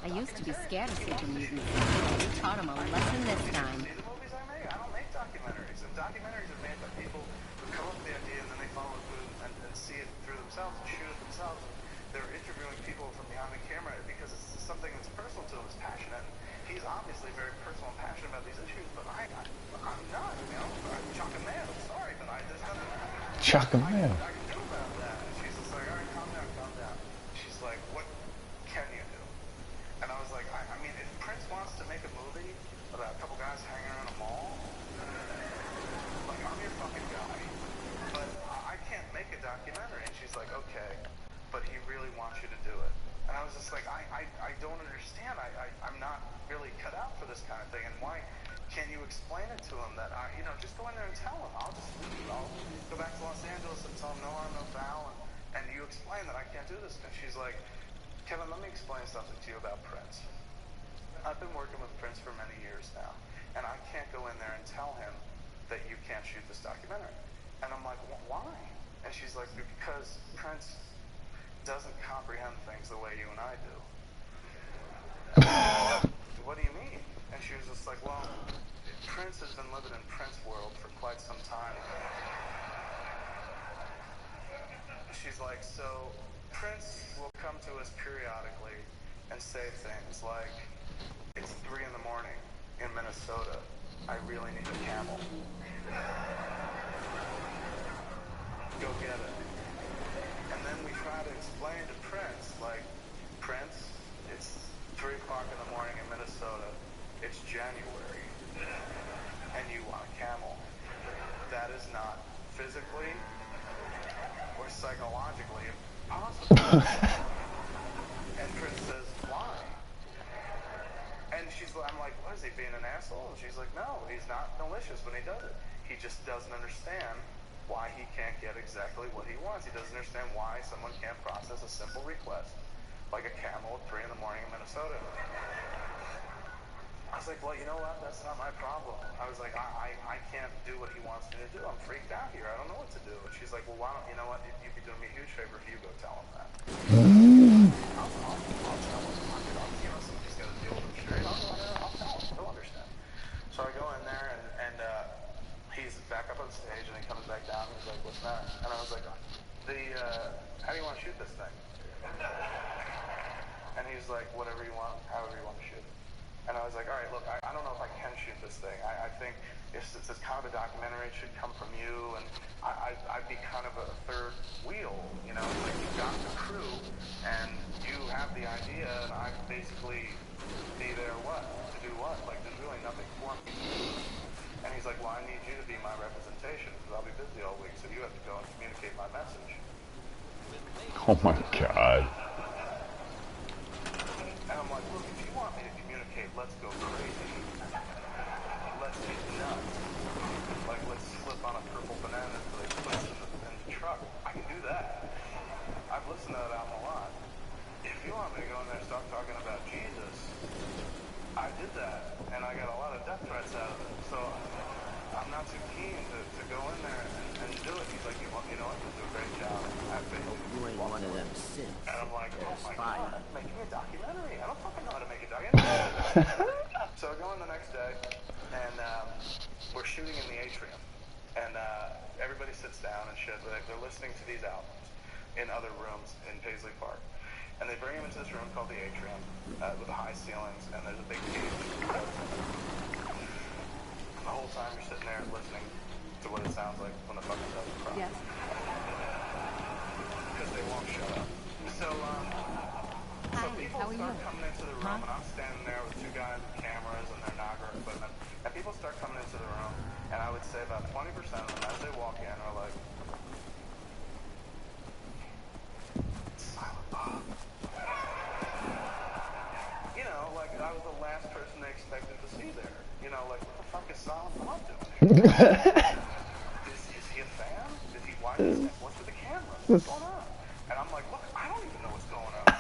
I used to be scared of super mutants. We taught him a lesson this time. See the movies I make? I don't make documentaries. And documentaries are made by people who come up with the idea and then they follow it through and see it through themselves and shoot it themselves. And they're interviewing people from behind the camera because it's something that's personal to him, it's passionate. He's obviously very personal and passionate about these issues, but I'm not, you know? I'm Chuck and Man, I'm sorry, but there's nothing Chuck and Man. I can do about that. And she's just like, all right, calm down. She's like, what can you do? And I was like, I mean, if Prince wants to make a movie about a couple guys hanging around a mall, like, I'm your fucking guy. But I can't make a documentary. And she's like, okay, but he really wants you to do it. And I was just like, I don't understand. I'm not really cut out for this kind of thing. And why can't you explain it to him that, just go in there and tell him. I'll just leave. I'll go back to Los Angeles and tell him no harm, no foul. And you explain that I can't do this. And she's like, Kevin, let me explain something to you about Prince. I've been working with Prince for many years now. And I can't go in there and tell him that you can't shoot this documentary. And I'm like, why? And she's like, because Prince doesn't comprehend things the way you and I do. What do you mean? And she was just like, well, Prince has been living in Prince world for quite some time. She's like, so Prince will come to us periodically and say things like, it's 3 in the morning in Minnesota. I really need a camel. Go get it. And then we try to explain to Prince, like, Prince, it's 3 o'clock in the morning in Minnesota. It's January. And you want a camel. That is not physically or psychologically possible. And Prince says, why? And I'm like, what, is he being an asshole? And she's like, no, he's not malicious when he does it. He just doesn't understand why he can't get exactly what he wants. He doesn't understand why someone can't process a simple request, like a camel at 3 in the morning in Minnesota. I was like, well, you know what? That's not my problem. I was like, I can't do what he wants me to do. I'm freaked out here. I don't know what to do. And she's like, well, why don't you know what? You'd be doing me a huge favor if you go tell him that. I'll tell him. Somebody's got to deal with him straight. I'll tell him. He'll understand. So I go in there, and he's back up on stage, and he comes back down, and he's like, what's that? And I was like, how do you want to shoot this thing? And he's like, whatever you want, however you want to shoot it. And I was like, all right, look, I don't know if I can shoot this thing. I think if it's kind of a documentary, it should come from you, and I'd be kind of a third wheel, you know? It's like you've got the crew, and you have the idea, and I basically be there to do what? Like, there's really nothing for me. And he's like, well, I need you to be my representation, because I'll be busy all week, so you have to go and communicate my message. Oh my God. And I'm like, look, if you want me to communicate, let's go crazy. Let's get nuts. Like, let's slip on a purple banana until they put it in the truck. I can do that. I've listened to that album a lot. If you want me to go in there and start talking about Jesus, I did that, and I got a lot of death threats out of it. So I'm not too keen to go in there and do it. He's like, you know what, you'll do a great job. You ain't one of them sins. And I'm like, oh my God, making a documentary. I don't fucking know how to make a documentary. So I go in the next day, and we're shooting in the atrium. And everybody sits down and shit. They're listening to these albums in other rooms in Paisley Park. And they bring him into this room called the atrium with the high ceilings, and there's a big cage. The whole time you're sitting there listening to what it sounds like when the fucking doesn't cry. Yes. Because they won't shut up. So people start coming into the room, and I'm standing there with 2 guys with cameras and their Nagra equipment, and people start coming into the room, and I would say about 20% of them, as they walk in, are like, Silent Bob. You know, like, I was the last person they expected to see there. You know, like, what the fuck is Silent Bob doing here? Is he a fan? What's with the camera? What's going on? And I'm like, look, I don't even know what's going on.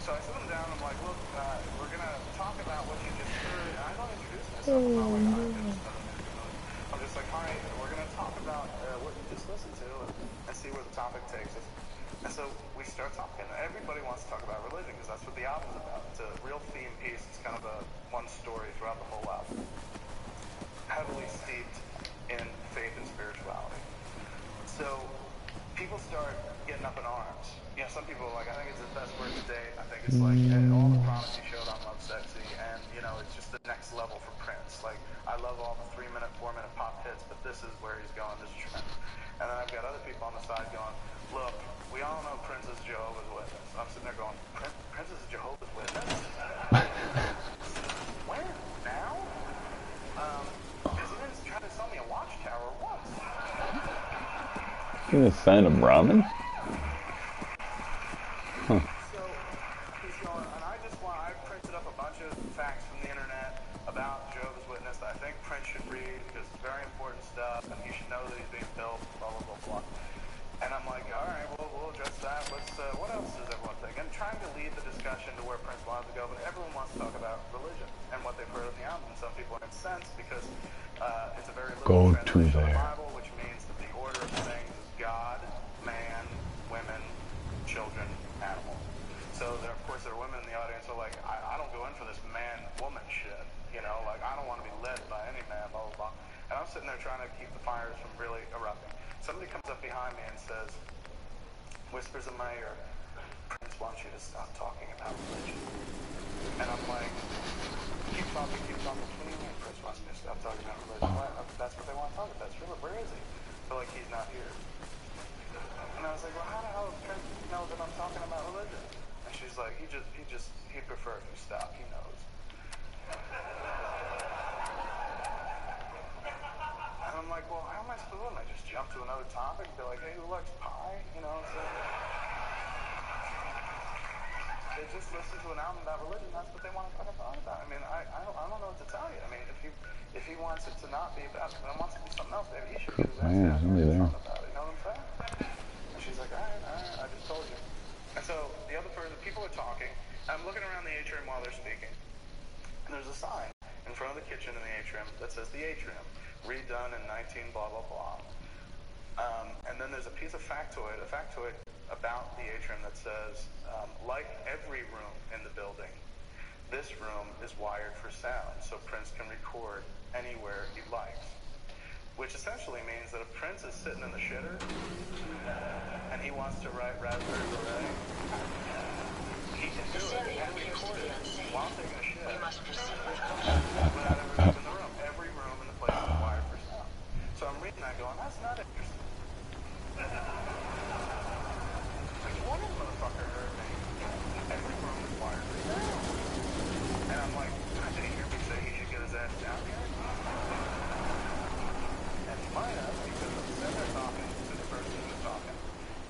So I sit them down, I'm like, look, we're going to talk about what you just heard. And I don't introduce myself. I'm just like, all right, we're going to talk about what you just listened to and see where the topic takes us. And so we start talking. Everybody wants to talk about religion because that's what the album's about. it's like all the promise he showed on Love Sexy, and you know, it's just the next level for Prince. Like, I love all the 3-minute, 4-minute pop hits, but this is where he's going. This is tremendous. And then I've got other people on the side going, look, we all know Prince is Jehovah's Witness. I'm sitting there going, Prince is Jehovah's Witness? When? Now? Because he didn't try to sell me a watchtower once. You gonna sign a Brahmin? Huh. So he's going, and I printed up a bunch of facts from the internet about Jehovah's Witness that I think Prince should read because it's very important stuff, and he should know that he's being built, blah, blah, blah, blah. And I'm like, all right, well, we'll address that. What else does everyone think? And trying to lead the discussion to where Prince wanted to go, but everyone wants to talk about religion and what they've heard of the album. And some people are incensed because it's a very Go literal to translation of the there. Bible, which means that the order of things is God, man, women, children, animal. So there, of course, there are women in the audience who are like, I don't go in for this man-woman shit. You know, like, I don't want to be led by any man, blah, blah, blah. And I'm sitting there trying to keep the fires from really erupting. Somebody comes up behind me and says, whispers in my ear, Prince wants you to stop talking about religion. And I'm like, keep talking. What do you mean Prince wants me to stop talking about religion? That's what they want to talk about. That's really, where is he? They're like, he's not here. And I was like, well, how the hell does Prince know that I'm talking about religion? And she's like, he'd prefer if you stop. He knows. And I'm like, well, how am I supposed to do it? I just jump to another topic and be like, hey, who likes pie? You know, so they just listen to an album about religion. That's what they want to talk about. I mean, I don't know what to tell you. I mean, if he wants it to not be about, if he wants it to be something else, maybe he should get his ass Man, down somebody and there. talk about it. You know what I'm saying? And she's like, all right, I just told you. And so the people are talking. I'm looking around the atrium while they're speaking, and there's a sign in front of the kitchen in the atrium that says the atrium, redone in 19 blah blah blah. And then there's a piece of factoid about the atrium that says, like every room in the building, this room is wired for sound, so Prince can record anywhere he likes. Which essentially means that if Prince is sitting in the shitter and he wants to write Raspberry Beret, he can do it and record it while taking a shit without ever leaving the room. Every room in the place is wired for sound. So I'm reading that going, that's not interesting. Like, one motherfucker heard me. Every room is wired for sound. And I'm like, did he hear me say he should get his ass down here? And he might have, because I'm sitting there talking to the person who's talking.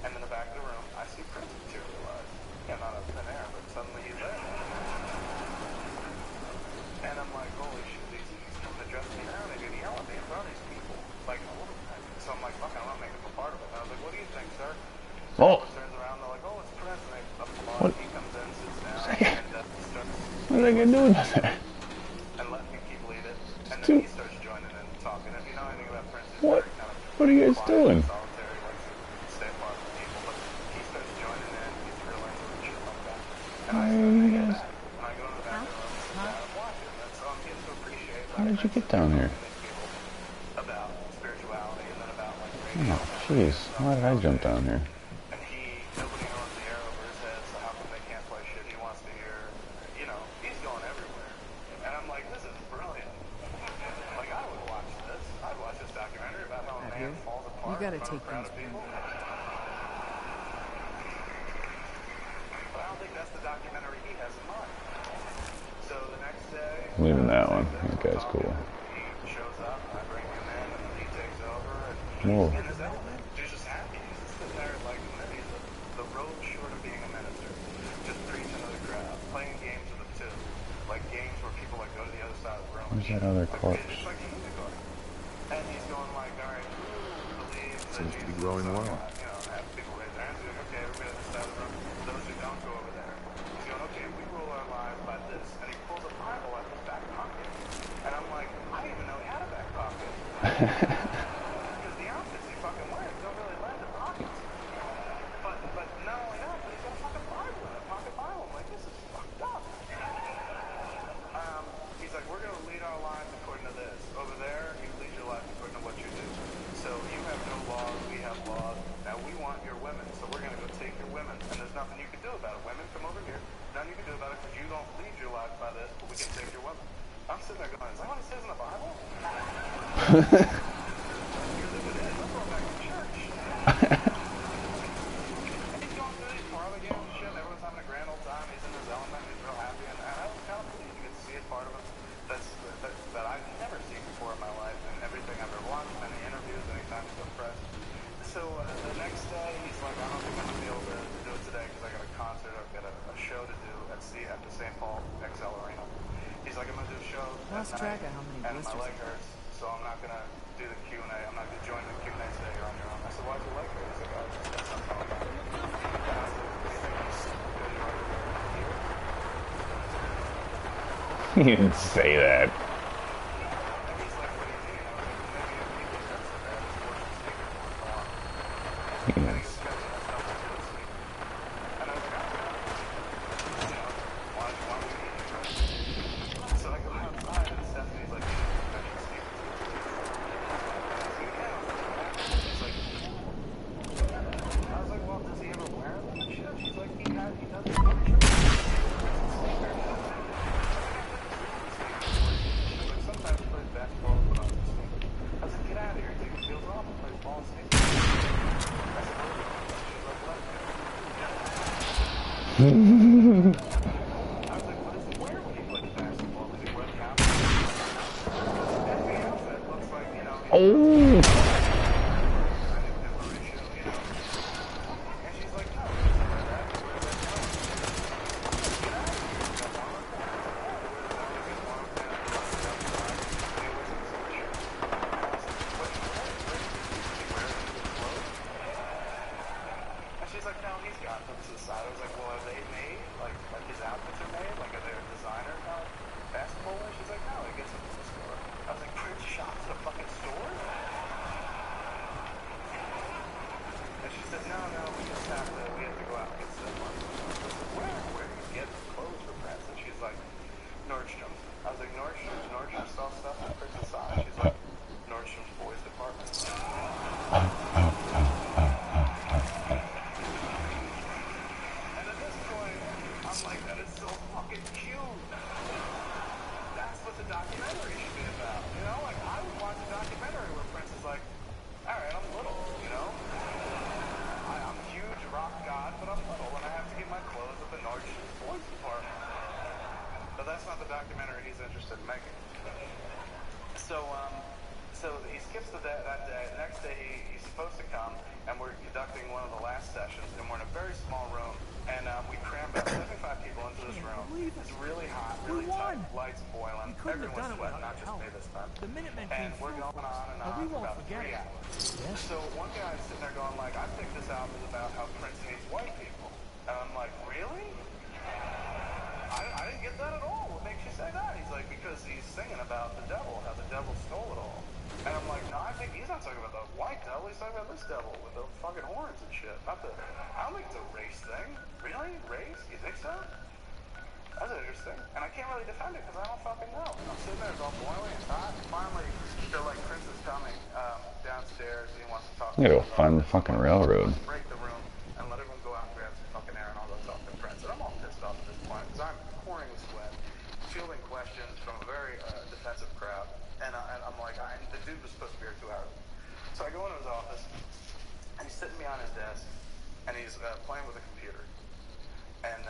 And in the back of the room, I see Prince materialize. Yeah, not out of thin air, but suddenly he's there. And I'm like, holy shit, he's coming to dress me down. He's going to yell at me in front of these people. Like, so I'm like, fuck, I don't want to make him a part of it. And I was like, what do you think, sir? So Oh. everyone turns around, they're like, oh, it's Prince. And they applaud. He comes in, sits down, and starts... What are they gonna do with that? And let me keep leading. And then he starts joining in and talking. If you know anything about Prince, he's What? very kind of... What are you guys doing? Solitary, likes to stay apart from people. But he starts joining in. He's real into it and shit like that. And I start hanging back. And I go to the back of the room and sit down and watch it. And so I'm getting to appreciate... How did you get down here? About spirituality and then about like radio. Oh, jeez. Why did I jump down here? And nobody owns the air over his head, so how come they can't play shit he wants to hear? You know, he's going everywhere. And I'm like, this is brilliant. Like, I would watch this. I'd watch this documentary about how a man falls apart. You gotta in front of take a crowd these of people. from But I don't think that's the documentary he has in mind. So the next day... Leaving that one. That guy's cool. He shows up, I bring him in, and then he takes over, and Whoa. he's in his element. He's just happy. He's just sitting there like, he's the road short of being a minister. Just preaching to the crowd, playing games with the two. Like games where people like go to the other side of the room. Where's that other corpse? It's like a unicorn. And he's going like, all right, who believes that Seems to be Jesus growing is the Son of well. God? You know, have people raise their hands. He's like, okay, everybody on this side of the room. Those who don't go over there. He's going, okay, we rule our lives by this. And he pulls a Bible out of his back pocket. And I'm like, I didn't even know he had a back pocket. Because the outfits he fucking wears don't really lend to pockets. But not only that, but he's got a fucking Bible in a pocket Bible. I'm like, this is fucked up. He's like, we're going to lead our lives according to this. Over there, you lead your life according to what you do. So you have no laws, we have laws. Now we want your women, so we're going to go take your women. And there's nothing you can do about it. Women, come over here. None you can He's going through these parlor games and shit, and everyone's having a grand old time. He's in his element, he's real happy, and I was kind of pleased to get to see a part of him that I've never seen before in my life, and everything I've ever watched, many interviews, anytime he's so fresh. So the next day, he's like, I don't think I'm going to be able to do it today because I got a concert, I've got a show to do at the St. Paul XL Arena. He's like, I'm going to do a show Lost track of how many and my blisters. leg hurts, so I'm not going to do the Q&A. I'm not going to join the Q&A today. You're on your own. I said, why's your leg hurt? He's like, oh, just got something on that. And I was like, do you think he's good here? You didn't say that. And he's like, what do you mean? I was like, maybe if he gets hurt so bad, his force is taking more long. And he Yes. scheduled himself to do this week. And I was like, oh, you know, why don't we meet you, right? So I go outside, and Stephanie's like, I should speak to you. He's like, I was like, well, does he ever wear them and shit? She's like, he does a bunch of them. She's like, sometimes he plays basketball and put on his sneakers. I was like, get out of here, take his heels off and plays ball and sneakers. I said, what? She's like, what? I was like, what does he wear when he plays basketball? Does he wear the outfit? Every outfit looks like, you know, Oh! and she's like, no, he doesn't wear that. He wears that now. Get out of here. He's got one of them. He wears one of them. He wears a sweatshirt. And I was like, what do you wear? Does he wear it in his clothes? And she's like, no, he's got them to the side. I was like, well, are they made? Like his outfits are made? Like, are they a designer kind of basketball wear? She's like, no, he gets them from the store. I was like, Prince shops at a fucking store? And she said, no, we just have to go out and get some money. I said, where do you get clothes for Prince? And she's like, Nordstrom's. I was like, Nordstrom sells stuff at Prince's size? She's like, Nordstrom's boys department. And at this point, I'm like, that is so fucking cute. That's what the documentary should be about. You know, like, I would watch a documentary where Prince is like, all right, I'm little, you know? I'm a huge rock god, but I'm little, and I have to get my clothes at the Nordstrom boys department. But that's not the documentary he's interested in making. So he skips that day. The next day he's supposed to come, and we're conducting one of the last sessions, and we're in a very small room, and we cram about 75 people into this room. It's really hot, really tight, lights boiling, everyone's sweating, not just me this time. And we're going on and on for about 3 hours. So one guy's sitting there going like, I think this album is about how Prince hates white people. And I'm like, really? I didn't get that at all. What makes you say that? He's like, because he's singing about the devil, how the devil stole it all. And I'm like, no, I think he's not talking about the white devil. He's talking about this devil with the fucking horns and shit. Not the, I don't think it's a race thing. Really? Race? You think so? That's interesting. And I can't really defend it because I don't fucking know. I'm sitting there, it's all boiling, it's hot. Finally, they're like, Prince is coming downstairs. He wants to talk to You gotta go us. find the fucking railroad. Let's break the room and let everyone go out and grab some fucking air and I'll go talk to Prince. And I'm all pissed off at this point because I'm pouring with sweat, fielding questions from a very defensive crowd. And I'm like, the dude was supposed to be here 2 hours. So I go into his office and he's sitting behind his desk and he's playing with a computer. And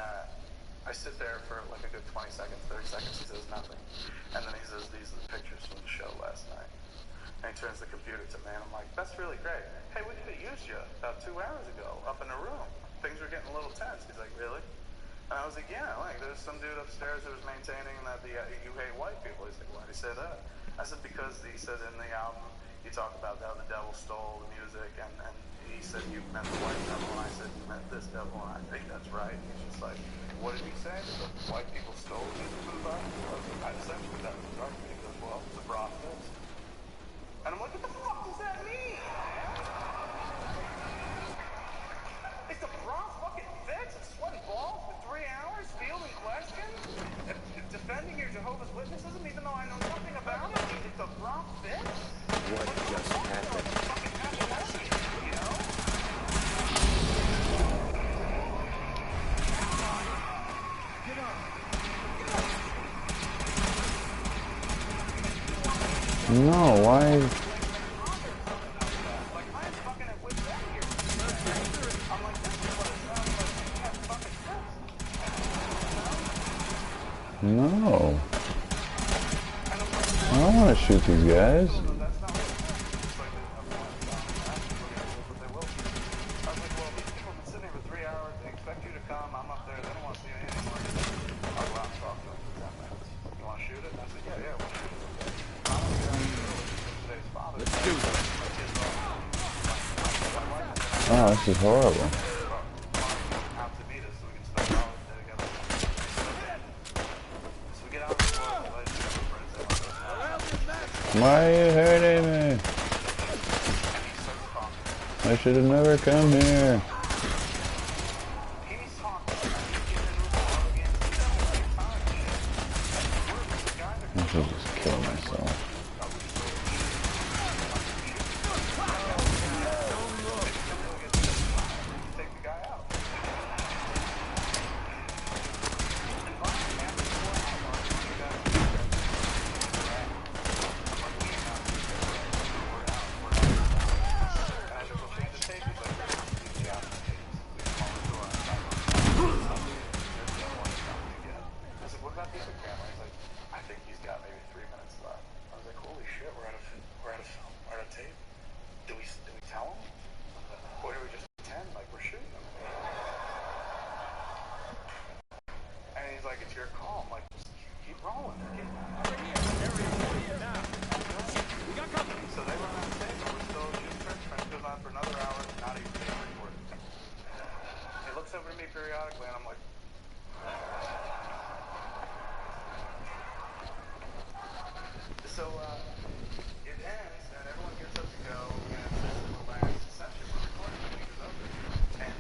I sit there for like a good 20 seconds, 30 seconds. He says nothing. And then he says, these are the pictures from the show last night. And he turns the computer to me and I'm like, that's really great. Hey, we could have used you about 2 hours ago up in a room. Things were getting a little tense. He's like, really? And I was like, yeah, like there's some dude upstairs who was maintaining that you hate white people. He's like, why did he say that? I said, because he said in the album, you talk about how the devil stole the music, and he said you meant the white devil, and I said you meant this devil, and I think that's right. And he's just like, what did he say? That the white people stole the music from the Bible? I essentially, that was his argument. He goes, well, the bra fits. And I'm like, what the fuck does that mean? Is the bra fucking fits and sweating balls for 3 hours, fielding questions, defending your Jehovah's Witnesses, even though I know nothing about it? Is the bra fits? What just happened? Fucking happy, you know? No, why? Like, I'm fucking at wit's end here. I'm like, this is what it sounds like when you have fucking sex. No. I don't want to shoot these guys. That's not what it says. It's like, but they will. I was like, well, these people have been sitting here for 3 hours. They expect you to come. I'm up there. They don't want to see you anymore. I'll go out and talk to them for 10 minutes. You want to shoot it? And I said, yeah, we'll shoot it. I want to get out of here with today's father. Let's do this. Oh, this is horrible. Out to meet us so we can spend all day together. So we get out of the car, we light together for a Why are you hurting me? I should have never come here. He's talking. I should just kill myself. take the guy out. Periodically, and I'm like, so it ends, and everyone gets up to go, and this is the last session we're recording when he goes over. And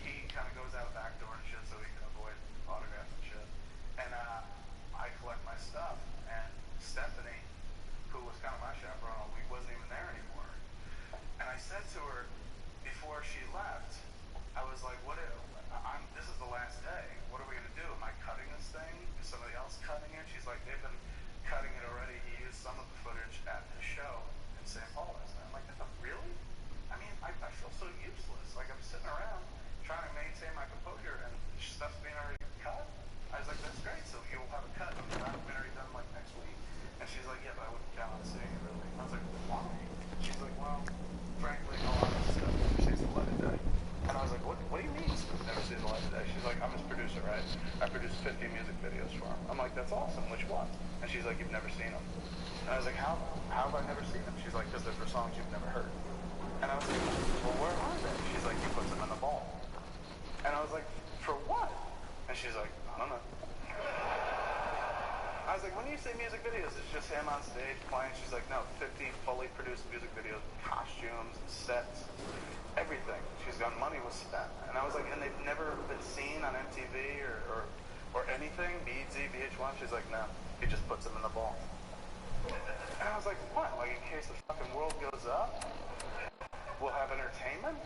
he kind of goes out back door and shit so he can avoid autographs and shit. And I collect my stuff, and Stephanie, who was kind of my chaperone all week, wasn't even there anymore. And I said to her before she left, I was like, this is the last day. What are we going to do? Am I cutting this thing? Is somebody else cutting it? She's like, they've been cutting it already. He used some of the footage at his show in St. Paul. And I'm like, really? I mean, I feel so useless. Like, I'm sitting around trying to maintain my composure, and stuff's being already cut. I was like, that's great. So you'll have a cut of the documentary done, like, next week. And she's like, yeah, but I wouldn't count on seeing it, really. I was like, why? She's like, well, frankly, a lot of stuff never sees the light of day. And I was like, what do you mean never sees the light of day? She's like, I'm his producer, right? I produced 50 music videos for him. I'm like, that's awesome. Which one? And she's like, you've never seen them. And I was like, how have I never seen them? She's like, because they're for songs you've never heard. And I was like, well, where are they? She's like, he puts them in the ball. And I was like, for what? And she's like, I don't know. I was like, when you say music videos, it's just him on stage playing? She's like, no, 50 fully produced music videos, costumes, sets, everything. She's gone, money was spent. And I was like, and they've never been seen on MTV or anything? BET, VH1? She's like, no, he just puts them in the ball. And I was like, what? Like, in case the fucking world goes up, we'll have entertainment?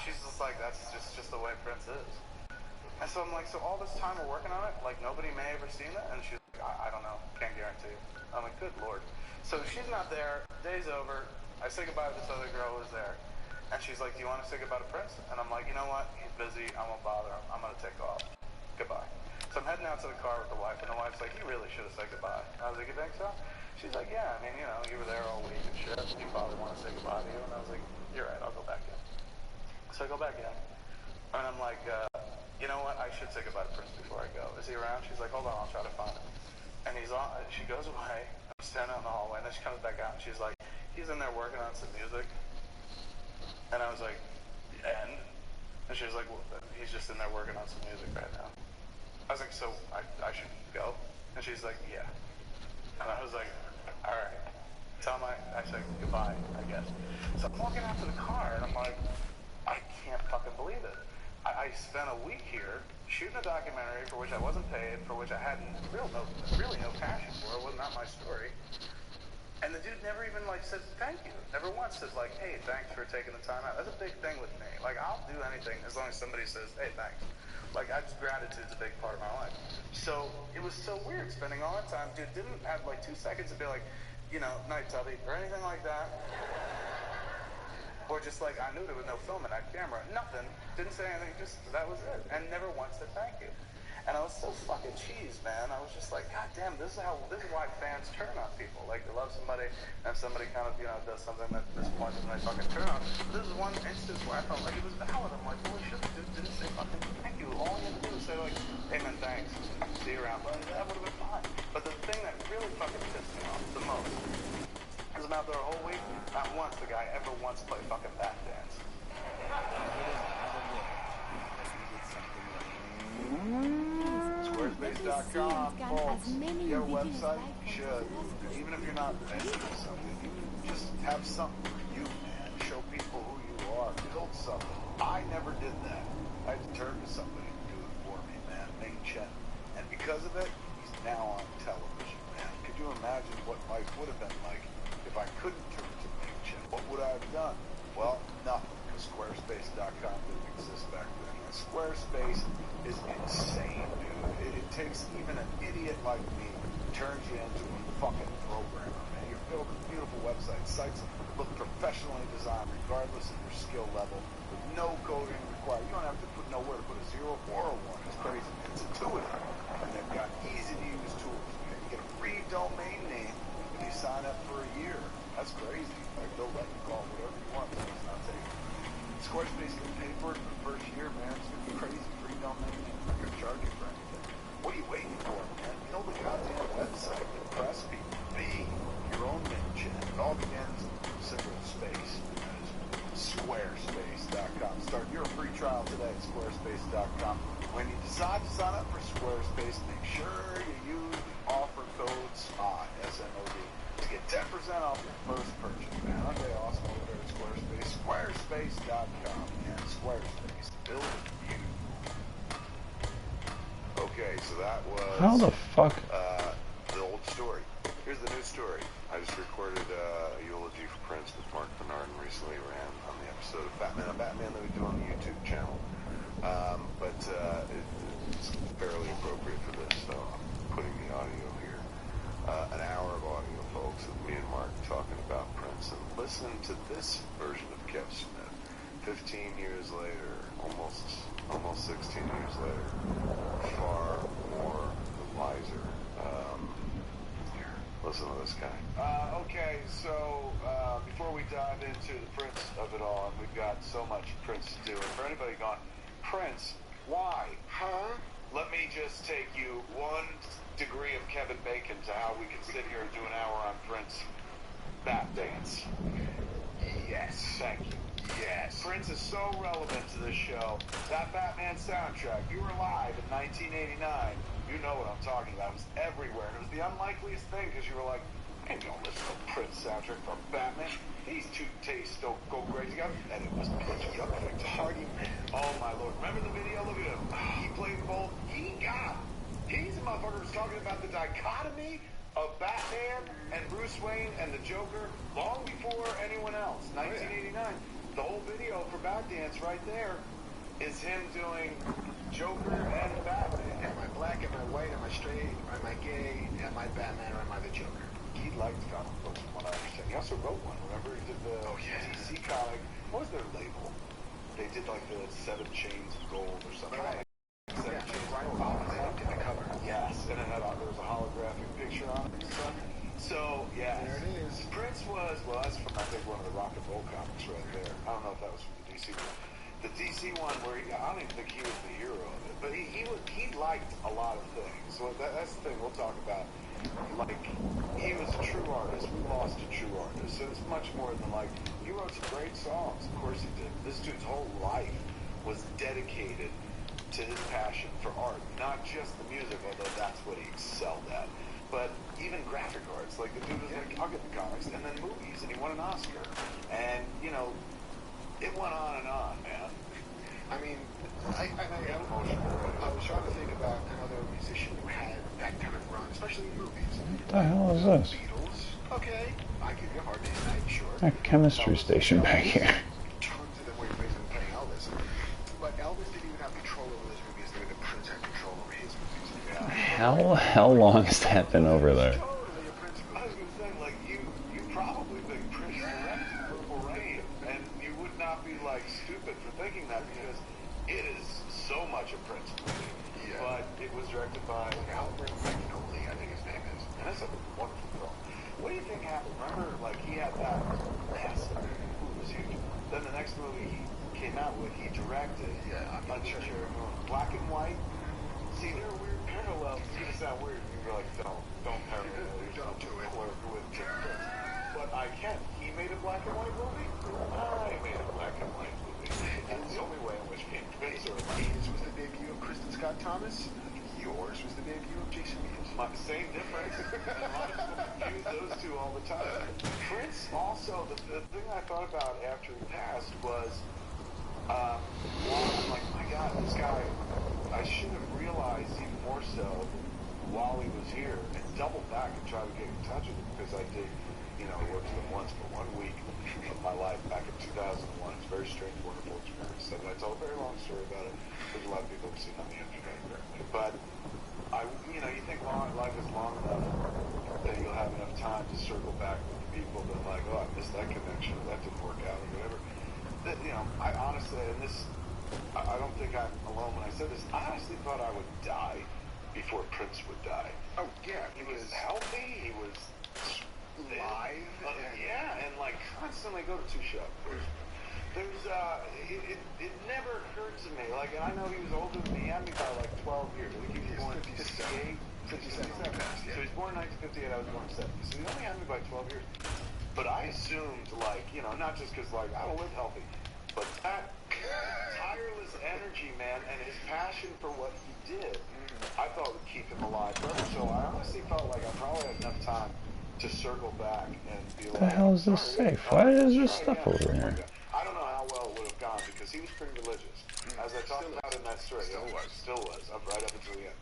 She's just like, that's just the way Prince is. And so I'm like, so all this time we're working on it, like nobody may have ever seen it? And she's like, I don't know, can't guarantee. I'm like, good Lord. So she's not there, day's over, I say goodbye to this other girl who's there. And she's like, do you want to say goodbye to Prince? And I'm like, you know what, he's busy, I won't bother him, I'm gonna take off. Goodbye. So I'm heading out to the car with the wife, and the wife's like, you really should have said goodbye. I was like, you think so? She's like, yeah, I mean, you know, you were there all week and shit, you probably want to say goodbye to you. And I was like, you're right, I'll go back in. So I go back in, and I'm like, you know what, I should say goodbye to Prince before I go. Is he around? She's like, hold on, I'll try to find him. And she goes away, I'm standing out in the hallway, and then she comes back out, and she's like, he's in there working on some music. And I was like, and? And she was like, well, he's just in there working on some music right now. I was like, so I should go? And she's like, yeah. And I was like, all right. Tell him I said goodbye, I guess. So I'm walking out to the car, and I'm like, I can't fucking believe it. I spent a week here shooting a documentary for which I wasn't paid, for which I had really no passion for. It was not my story. And the dude never even like said thank you. Never once said like, hey, thanks for taking the time out. That's a big thing with me. Like, I'll do anything as long as somebody says, hey, thanks. Like, gratitude's a big part of my life. So it was so weird spending all that time. Dude didn't have like 2 seconds to be like, you know, night Tubby, or anything like that. Or just like, I knew there was no film in that camera. Nothing. Didn't say anything. Just, that was it. And never once said thank you. And I was so fucking cheesed, man. I was just like, God damn, this is why fans turn on people. Like, they love somebody, and somebody kind of, you know, does something that disappoints them, and they fucking turn on. But this is one instance where I felt like it was valid. I'm like, holy shit, dude didn't say fucking thank you. All you had to do was say, like, hey man, thanks. See you around. But that would have been fine. But the thing that really fucking pissed me off the most is about the whole week, not once the guy ever once played fucking back dance. Squarespace.com, folks. Your website should, even if you're not making something, just have something for you, man. Show people who you are. Build something. I never did that. I had to turn to somebody to do it for me, man. Ming Chen. And because of it, he's now on television, man. Could you imagine what life would have been like if I couldn't turn to Ming Chen? What would I have done? Well, nothing, because Squarespace.com didn't exist back then. And Squarespace is insane, dude. It takes even an idiot like me, turns you into a fucking programmer, man. You're building beautiful websites, sites that look professionally designed, regardless of your skill level, with no coding required. You don't have to put nowhere to put a 0 or a 1. It's crazy. It's intuitive. And they've got easy-to-use tools. You get a free domain name if you sign up for a year. That's crazy. Like, they'll let you call it whatever you want, but it's not taking it. Squarespace can pay for it for the first year, man. It's gonna be crazy. Free domain name. They're gonna charge you for anything. What are you waiting for, man? Build a goddamn website. Impress people. Be your own ninja. It all begins with a single space. That is Squarespace.com. Start your free trial today at Squarespace.com. When you decide to sign up for Squarespace, make sure you use the offer code SMOD, S-M-O-D, to get 10% off your first purchase, man. Aren't they awesome over there at Squarespace? Squarespace.com, man. Squarespace. Build you. Okay, so that was... How the fuck? The old story. Here's the new story. I just recorded a eulogy for Prince with Mark Bernard and recently ran on the episode of Batman on Batman that we do on the YouTube channel. But it's fairly appropriate for this, so I'm putting the audio here. An hour of audio, folks, with me and Mark talking about Prince. And listen to this version of Kev Smith. 15 years later, almost 16 years later, far more wiser. Here, listen to this guy. Okay, so before we dive into the Prince of it all, and we've got so much Prince to do, and for anybody going, Prince, why? Huh? Let me just take you 1 degree of Kevin Bacon to how we can sit here and do an hour on Prince Bat Dance. Yes. Thank you. Yes. Prince is so relevant to this show. That Batman soundtrack, you were alive in 1989. You know what I'm talking about. It was everywhere. And it was the unlikeliest thing because you were like, I don't listen to Prince soundtrack from Batman. These two tastes don't go great together. And it was pitch perfect. Hardy man. Oh my lord. Remember the video? Look at him. He played both. He's a motherfucker who's talking about the dichotomy of Batman and Bruce Wayne and the Joker long before anyone else. 1989. The whole video for Bat Dance right there is him doing Joker and Batman. Am I black? Am I white? Am I straight? Am I gay? Am I Batman or am I the Joker? He liked comic books from what I understand. He also wrote one. Remember he did the DC comic. What was their label? They did like the 7 Chains of Gold or something. Right. 7 Chains of Gold. They did the cover. Yes. And it had, there was a holographic picture on it and stuff. So, yeah. There it is. Prince was, well, that's from, I think, one of the rock and roll comics right there. I don't know if that was from the DC one. The DC one where I don't even think he was the hero of it, but he liked a lot of things. So that's the thing we'll talk about. Like, he was a true artist. We lost a true artist. So it's much more than like, he wrote some great songs. Of course he did. This dude's whole life was dedicated to his passion for art. Not just the music, although that's what he excelled at. But even graphic arts, like the dude was like, I'll get the comics, and then movies, and he won an Oscar. And, you know, it went on and on, man. I mean, I got emotional. I was trying to think about another musician who had that kind of run, especially in movies. What the hell is this? Beatles, okay. I give you a hard day's night, sure. A chemistry station back here. Tons of them were playing Elvis. But Elvis didn't even have control over those movies the way the How long has that been over there? Totally a Prince. I was gonna say, like, you probably think Prince directed Purple Rain, and you would not be like stupid for thinking that because it is so much a Prince movie. Yeah. But it was directed by Albert Magnoli, I think his name is, and it's a wonderful film. What do you think happened? Remember, like, he had that massive movie was huge. Then the next movie he came out with, he directed. Yeah, I'm not sure. Black and white. See, there are weird parallels. It's gonna sound weird. You're like, don't parallel. Don't do it. With Prince. But I can. He made a black and white movie. I made a black and white movie. And the only way in which me and Prince are his was the debut of Kristen Scott Thomas. Yours was the debut of Jason Mewes. Same difference. And a lot of people confuse those two all the time. Prince also, the thing I thought about after he passed was, well, I'm like, my God, this guy, I should have realized even more so while he was here and doubled back and tried to get in touch with him because I did, work with him once for 1 week of my life back in 2001. It's a very strange, wonderful experience. So I told a very long story about it. There's a lot of people who've seen it on the internet, but you think life is long enough that you'll have enough time to circle back with the people that like, oh, I missed that connection, or that didn't work out, or whatever. That, I honestly, and this, I don't think I'm alone when I said this, I honestly thought I would die before Prince would die. Oh, yeah. He was healthy, he was live. And like constantly go to two shows. It never occurred to me, like, and I know he was older than me, and me by like 12 years. I think he was born in 57. So he was born in 1958, I was born in 70. So he only had me by 12 years. But I assumed, like, not just because, like, I don't live healthy, but that tireless energy, man, and his passion for what he did, I thought would keep him alive forever. So I honestly felt like I probably had enough time to circle back and be like, The hell is this safe? Why is this stuff over here? I don't know how well it would have gone because he was pretty religious. As I talked about in that story, still was, right up until the end.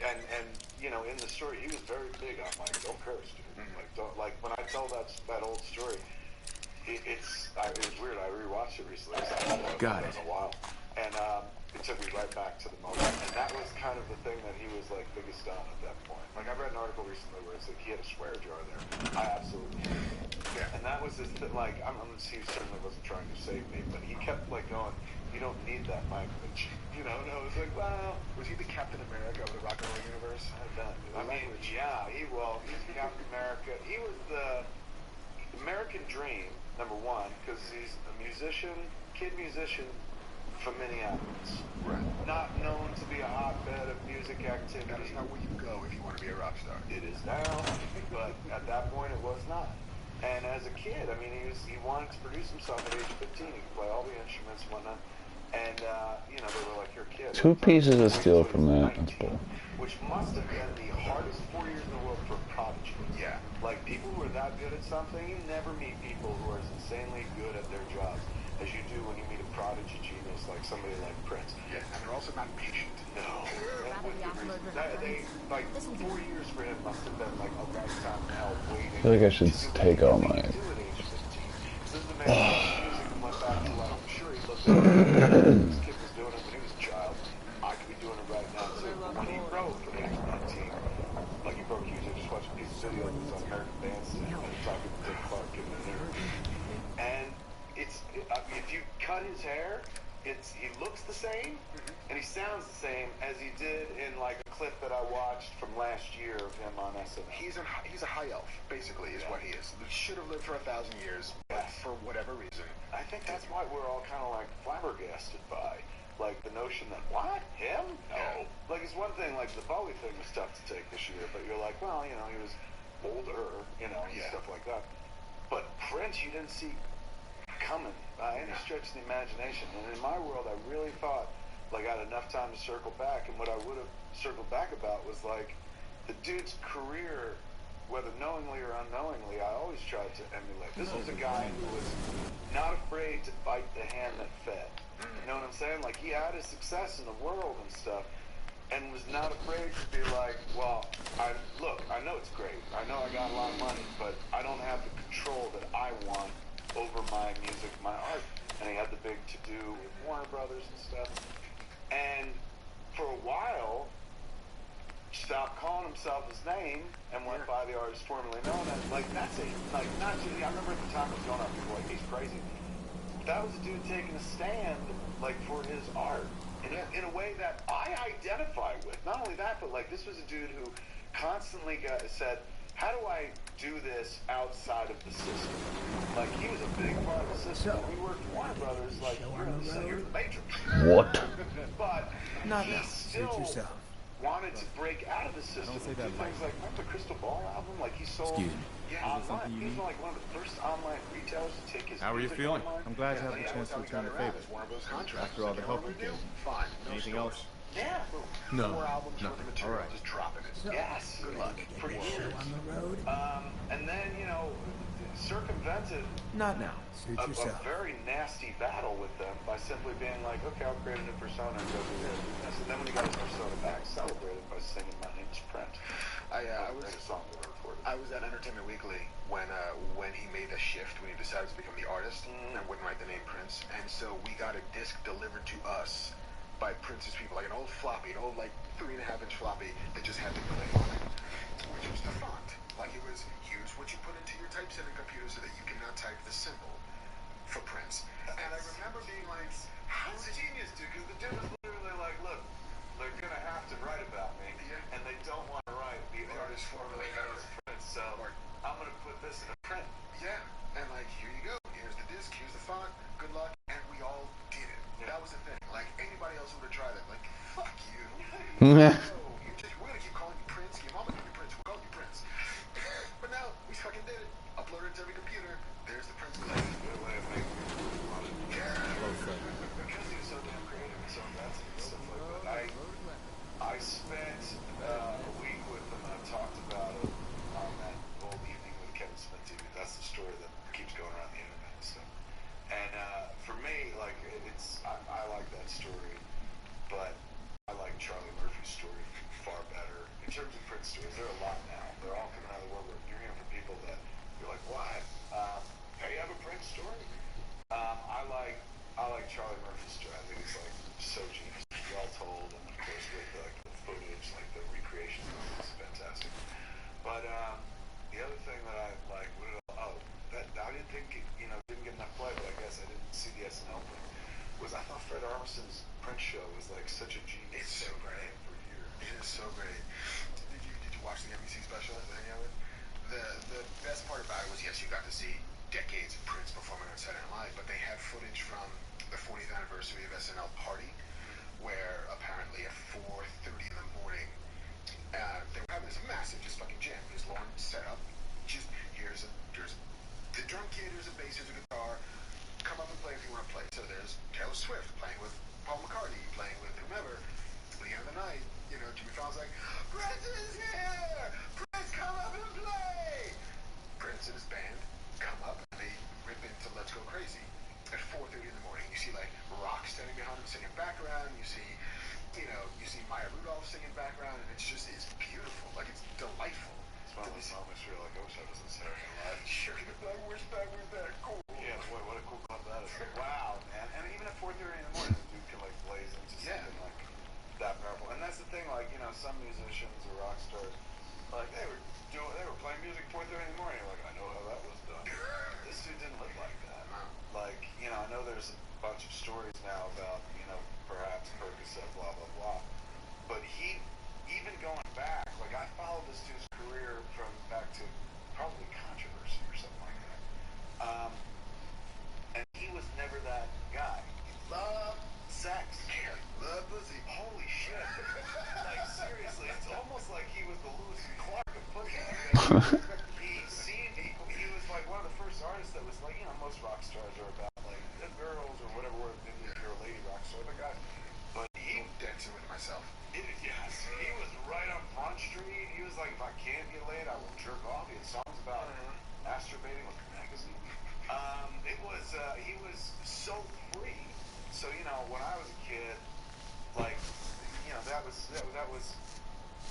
And in the story, he was very big on, like, don't curse, dude. Like, when I tell that old story, it was weird. I rewatched it recently. Got it. In a while. And it took me right back to the moment. And that was kind of the thing that he was, like, biggest on at that point. Like, I read an article recently where it said he had a swear jar there. I absolutely did. Yeah. And that was his thing. Like, he certainly wasn't trying to save me, but he kept, like, going, you don't need that language. And I was like, well... Was he the Captain America of the rock and roll universe? I mean, yeah, he's the Captain America. He was the American dream, number one, because he's a musician, kid musician from Minneapolis. Right. Not known to be a hotbed of music activity. That is not where you go if you want to be a rock star. It is now, but at that point it was not. And as a kid, I mean, he wanted to produce himself at age 15. He could play all the instruments and whatnot. And, they were like, you're a kid. 2 pieces of steel from that. That's bull. Which must have been the hardest 4 years in the world for a prodigy. Yeah. Like, people who are that good at something, you never meet people who are as insanely good at their jobs as you do when you meet a prodigy genius like somebody like Prince. Yeah, and they're also not patient. No. Like, 4 years for him must have been like a lifetime in hell waiting. I feel like I should take all my... So this is the man whose music went back to, like, I'm sure he looked at this kid was doing it when he was a child. I could be doing it right now too. But when he broke at age 19, like, he broke huge. I just watched a piece of video of his American Bandstand and talking to Dick Clark giving an interview. And if you cut his hair, he looks the same and he sounds the same as he did in, like, a clip that I watched from last year of him on SNL. He's a high elf, basically, is what he is. He should have lived for 1,000 years, but for whatever reason. I think that's why we're all kind of, like, flabbergasted by, like, the notion that, what? Him? No. Like, it's one thing, like, the Bowie thing was tough to take this year, but you're like, well, he was older, and stuff like that. But Prince, you didn't see coming by any stretch of the imagination. And in my world, I really thought, like, I had enough time to circle back, and what I would have circled back about was, like, the dude's career, whether knowingly or unknowingly, I always tried to emulate. This was a guy who was not afraid to bite the hand that fed. You know what I'm saying? Like, he had his success in the world and stuff, and was not afraid to be like, well, I know it's great. I know I got a lot of money, but I don't have the control that I want over my music, my art. And he had the big to-do with Warner Brothers and stuff. And for a while, calling himself his name and went by the artist formerly known as, like, that's a, like, not just, I remember at the time it was going on, people were like, he's crazy. That was a dude taking a stand, like, for his art in a way that I identify with. Not only that, but, like, this was a dude who constantly said, how do I do this outside of the system? Like, he was a big part of the system. We worked for Warner Brothers, like, you're the Matrix. What? But Not he now. still Suit yourself. wanted to break out of the system. Don't say Do that things like, remember the Crystal Ball album? Like, he sold Excuse me. online. something you He was need? like one of the first online retailers to take his How are you music feeling? online. I'm glad to have the chance to return the favor. After all the help you gave. Fine. Anything else? Yeah. No. 4 albums worth of Nothing. material, All right. just dropping it. Yes. Good luck. For years. On the road? And then, you know, circumvented Not now. Suit a yourself. very nasty battle with them by simply being like, okay, I'll create a new persona and go do this. And then when he got his persona back, celebrated by singing My Name's Prince. I was Greatest song ever recorded. I was at Entertainment Weekly when he made the shift, when he decided to become the artist and wouldn't write the name Prince. And so we got a disc delivered to us by Prince's people, like an old floppy, an old like 3.5-inch floppy that just had the clay on it, which was the font. Like it was, here's what you put into your typesetting computer so that you can now type the symbol for Prince. And I remember being like, How's a genius, dude? Because the dude was literally like, look, they're going to have to write about me, and they don't want to write the artist formerly known as Prince, so I'm going to put this in a print. yeah, and like, here you go, here's the disc, here's the font, good luck, and we all did it. That was the thing. Like, anybody else would have tried it. Like, fuck you. No, we're going to keep calling you Prince. Your mama named you Prince. We'll call you Prince. But now, we fucking did it. Uploaded it to every computer. There's the Prince claim. Good way of making people want it. Yeah. Because he was so damn creative and so inventive and stuff like that. I spent a week with him and I talked about it on that old evening with Kevin Smith TV. That's the story that keeps going around the internet and stuff. And for me, like, I like that story, but I like Charlie Murphy's story far better. In terms of Prince stories, there are a lot now. They're all coming out of the woodwork. You're hearing from people that you're like, what? Hey, you have a Prince story? I like Charlie Murphy's story. I think it's like so genius, well told, and of course with like the footage, like the recreation, it's fantastic. But the other thing that I like, that I didn't think didn't get enough play, but I guess I didn't see the SNL thing. Was I thought Fred Armisen's Prince show was like such a genius. It's so great. For years. It is so great. Did you watch the NBC special at the Hangout? The best part about it was, yes, you got to see decades of Prince performing on Saturday Night Live, but they had footage from the 40th anniversary of SNL party, where apparently at 4:30 in the morning, they were having this massive just fucking jam. Because Lauren set up, just here's the drum kit, here's a bass, here's a guitar, come up and play if you want to play. So there's Taylor Swift playing with Paul McCartney, playing with whomever. At the end of the night, Jimmy Fallon's like, Prince is here! Prince, come up and play! Prince and his band come up and they rip into Let's Go Crazy. At 4:30 in the morning, you see like Rock standing behind him singing background, you see Maya Rudolph singing background, and it's beautiful. Like, it's delightful. It's one of those moments where you're like, I wish I was in Saturday Night Live. Sure, I wish that was that cool. Yeah, boy, what a cool club that is. Like, wow, man. And even at 4:30 in the morning, the dude can like blaze into something like that powerful. And that's the thing, like, some musicians or rock stars, like, they were playing music at 4:30 in the morning. You're like, I know how that was done. This dude didn't live like that. Like, I know there's a bunch of stories now about, perhaps Percocet, blah, blah, blah. But he, even going back, like, I followed this dude's career from back to probably Controversy or something like that. And he was never that guy. He loved sex. Yeah, love pussy. Holy shit. Like, seriously, it's almost like he was the Lewis and Clark of pussy. He was like one of the first artists that was like, most rock stars are about like the girls or whatever word, if you're a lady rock star, the guy. But he dancing with myself. Yes, he was right on Front Street. He was like, if I can't get laid, I will jerk off. He had songs about masturbating with the magazine. He was so free. So, when I was a kid, like, that was,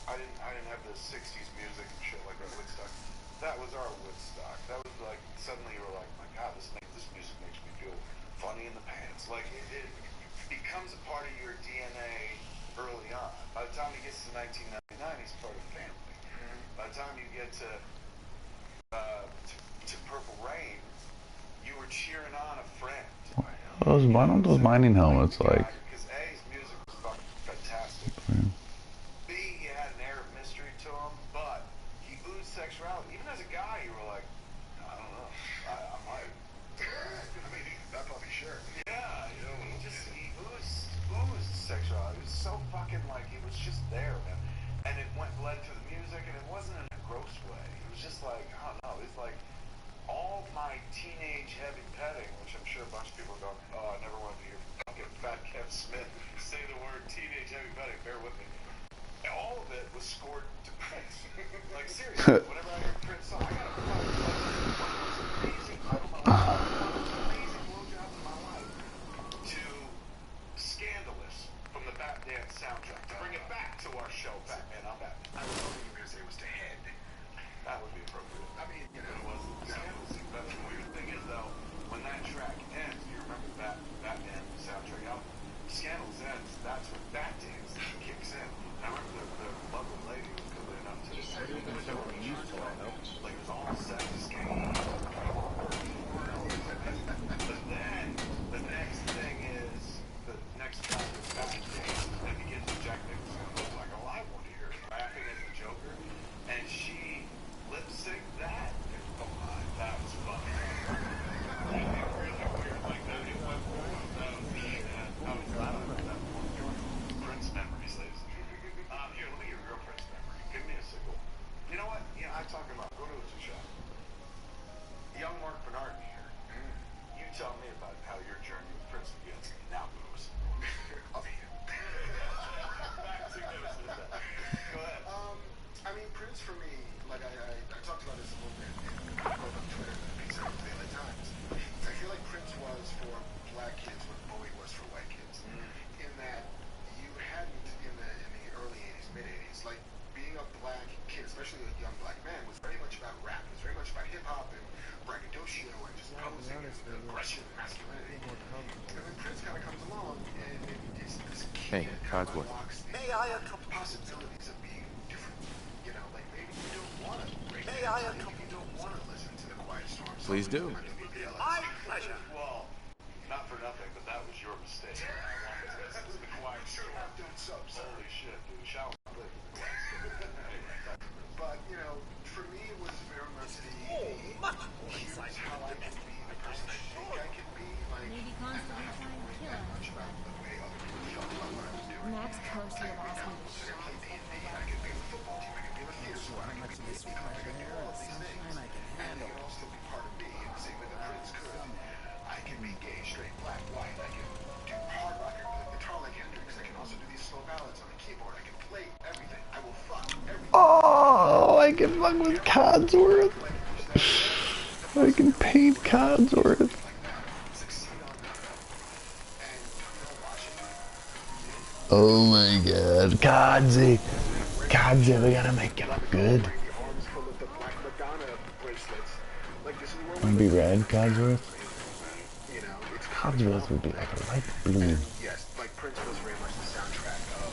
I didn't have the 60s music and shit like that, Woodstock. That was our Woodstock. That was like, suddenly you were like, my God, this music makes me feel funny in the pants. Like, it becomes a part of your DNA early on. By the time he gets to 1999, he's part of the family. the time you get to Purple Rain, you were cheering on a friend. Why don't those mining helmets like? Because A, his music was fucking fantastic. B, he had an air of mystery to him, but he oozed sexuality. Even as a guy, you were like, I don't know, I might. I mean, that puppy, sure. Yeah, you know, he oozed sexuality. It was so fucking like, he was just there, man. And it led to the music, and it wasn't in a gross way. It was just like, I don't know, it's like all my teenage heavy petting, which I'm sure a bunch of people are going, oh, I never wanted to hear fucking Fat Kev Smith say the word teenage heavy petting, bear with me. And all of it was scored to Prince. Like, seriously, whenever I hear Prince song, I gotta fucking play one of the most amazing, I don't know, one of the most amazing blowjobs in my life to Scandalous from the Bat Dance soundtrack. To bring it back to our show, Batman, I'm Batman. I was hoping you were gonna say it was to head. That would be appropriate. I mean, you know, It was Scandalous. But the weird thing is, though, when that track ends, you remember Batman soundtrack album, Scandalous ends, that's when Bat Dance kicks in. And I remember the lovely lady was good enough to just say, like, it was all set to Scandalous. But then, the next thing is, the next time it's Bat Dance, and begins with Jack Nicholson, looks like a live one here, laughing at the Joker, and she lip-synced that. Oh my, that was fun. Really, really weird. Like, that, it went from that was me and I was glad I was that one. Prince memories, ladies and gentlemen. Here, let me get a real Prince memory. Give me a single. You know what? Yeah, I'm talking about, go to a shop. Young Mark Bernard here. You tell me about how your journey with Prince begins. Now goes. I'll be here. Back to goes with that. Go ahead. I mean, Prince for me, like I talked about this a little bit both on Twitter and Pizza Hut Daily Times. I feel like Prince was for black kids what Bowie was for white kids. In that you hadn't in the early 80s, mid 80s, like being a black kid, especially a young black man, was very much about rap. It was very much about hip hop and braggadocio and just posing and aggression and masculinity. And then Prince kind of comes along and it's this kid Hey, Codsworth. unlocks the possibilities of being different. You know, like maybe you don't want to break dance, maybe you don't want to listen to the Quiet Storm. Please do. My pleasure. Well, not for nothing, but that was your mistake. I wanted to listen to the Quiet Storm. Doing subs. Holy shit, dude. Shower. But, you know, for me it was very much here's how I can be the person I think I can be. Like, Maybe I'm not constantly having to trying to worry kill that us. much about the way other people felt about what I was doing. Next course I you've could be asked an me to officer, I shut could be D&D, I could be in the football team, I could be in the theater squad, I could be, you know, I could do all of these things. And they can all still be part of me, and same way the Prince could. I can be gay, straight, black, white, I can do hard rock, I can play guitar like Hendrix, I can also do these slow ballads on the keyboard, I can play everything, I will fuck everything. Oh, I can fuck with Codsworth. I can paint Codsworth. Oh my god. Codsy. Codsy, we gotta make it look good. Would be red, Codsworth? Codsworth would be like a light blue. Yes, like Prince was very much the soundtrack of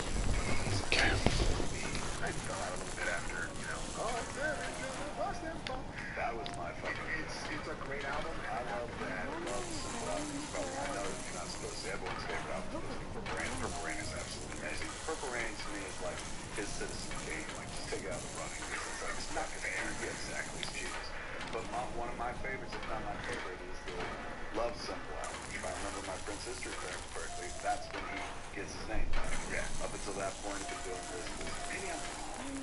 Okay. I fell out a little bit after, you know, That was my fucking. it's a great album. I love that. I love Simple Albums. Probably, I know you're not supposed to say everyone's favorite album. Purple Rain. Purple Rain is absolutely amazing. Purple Rain to me is like his Citizen Kane. Like, just take it out of the running. It's like, it's not fair. Yeah, exactly. It's genius. But one of my favorites, if not my favorite, is the Love Simple album. If I remember my Prince history correctly, that's when he gets his name. Yeah. Up until that point, he's been doing this. Maybe I'm wrong.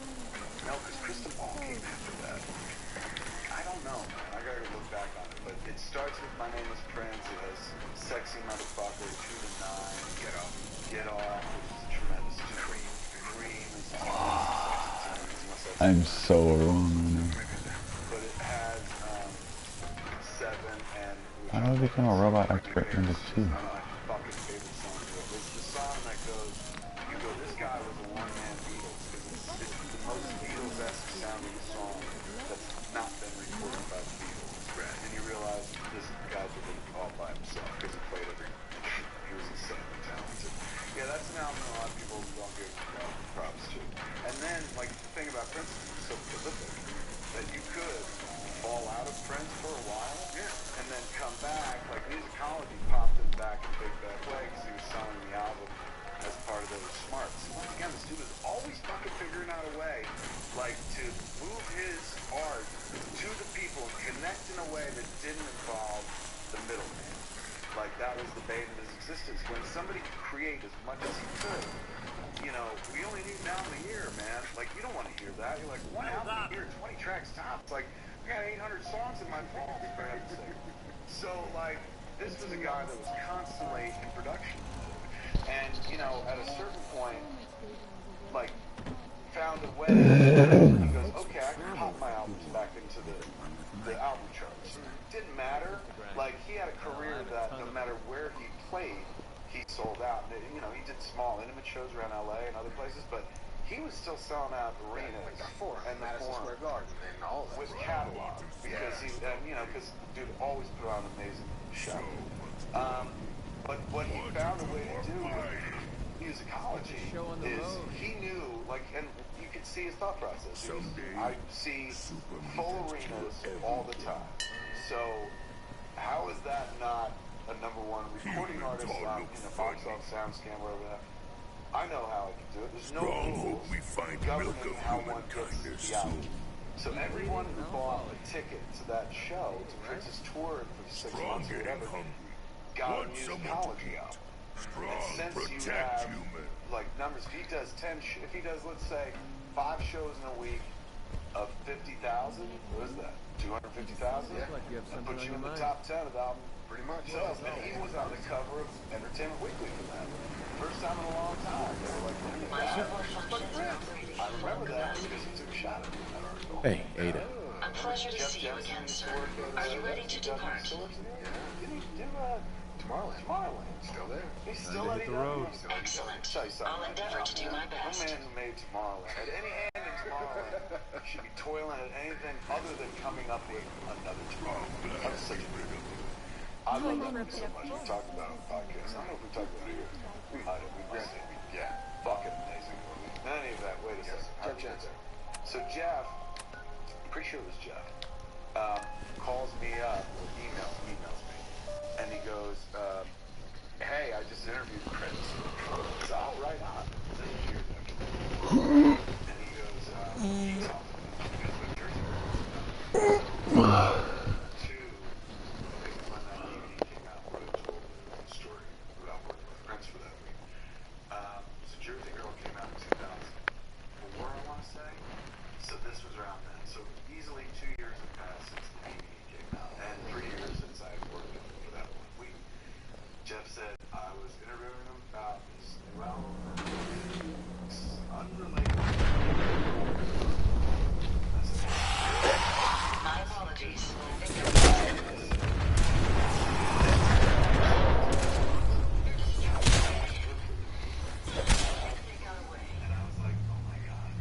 No, because Kristen Ball came after that. I don't know, man. I gotta look back on it. But it starts with My Name is Prince. It has Sexy Motherfucker, 2 to 9, Get Off, which is a tremendous tune. Cream is a sexy tune. I'm so overwhelmed right now. But it has 7 and... How do I become a robot expert number 2? One of my fucking favorite songs of it. It's the song that goes, you go, this guy was a one-man Beatles, because it's the most Beatles-esque sounding song that's not been recorded by the Beatles. Right. And you realize this guy did it all by himself, because he played every instrument. He was insanely talented. Yeah, that's an album a lot of people don't give props to. And then, like, the thing about Prince is he's so prolific. bane of his existence. When somebody could create as much as he could, you know, we only need an album a year, man. Like, you don't want to hear that. You're like, one album a year, 20 tracks tops. Like, I got 800 songs in my phone, for heaven's sake. So, like, this was a guy that was constantly in production mode. And, you know, at a certain point, like, found a way. He goes, okay, I can pop my albums back into the album charts. Didn't matter. Like, he had a career that no matter where he played, he sold out. And, you know, he did small, intimate shows around LA and other places, but he was still selling out arenas Like the Forum, and the Madison Forum Square Garden, and all that. with catalog because he, you know, because dude always put on an amazing show. But what he found a way to do with musicology is he knew, like, and you could see his thought process. He was, I see full arenas all the time. So how is that not a #1 recording artist on, you know, Box Office, SoundScan, wherever that? I know how I can do it. There's no rules governing how one gets the album. So everyone who bought a ticket to that show, to Prince's tour for 6 months or whatever, got a musicology album. And since you have, like, numbers, if he does if he does, let's say, 5 shows in a week of 50,000, what is that? 250,000? Yeah. Like you have That something puts on you your in the mind. top 10 of the album Pretty much. sales. And he was on the cover of Entertainment Weekly for that. First time in a long time. They were like, I remember that because he took a shot at me in that article. Hey, Ada. A pleasure to see you again, sir. Are you ready to depart? Didn't he do Tomorrowland. Tomorrowland? Still there. He's still Time to hit the road. Excellent. Tell you something. I'll endeavor to do my No best. man who made Tomorrowland had any hand in Tomorrowland should be toiling at anything other than coming up with another Tomorrowland. That's such a good movie. I love that movie so much. We've talked about it on the podcast. I don't know if we talked about it here. We might have. We must have. Yeah. Fucking amazing movie. In any of that, wait a second. Jeff Jensen. So Jeff, I'm pretty sure it was Jeff, calls me up or emails me, and he goes, hey, I just interviewed Chris. It's all right on. This is years after. And he goes, he tells me, he goes, "New Jersey." Two, I think when that DVD came out, where I told the story about working with Prince for that week. So Jersey Girl came out in 2004, I want to say. So this was around then. So easily 2 years have passed since the DVD came out, and 3 years since I had worked with him for that 1 week. Jeff said I was interviewing him about his new album. It's unrelated. I said, My apologies. and I was like, oh my god.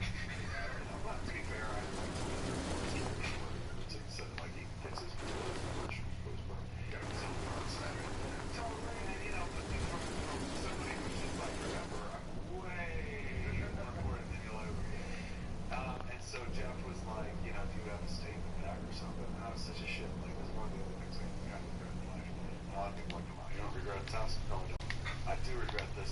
Well, to be fair, I said, like, he gets his which was got his own on Saturday. Tell him, you know, but somebody who's just like, remember, I'm way more important than you'll ever be. And so Jeff was like, you know, do you have a statement back or something? And I was such a shit. Like, this is one of the other things I kind of regret in life. A lot of people are like, come on, you don't regret this? No, I don't. I do regret this.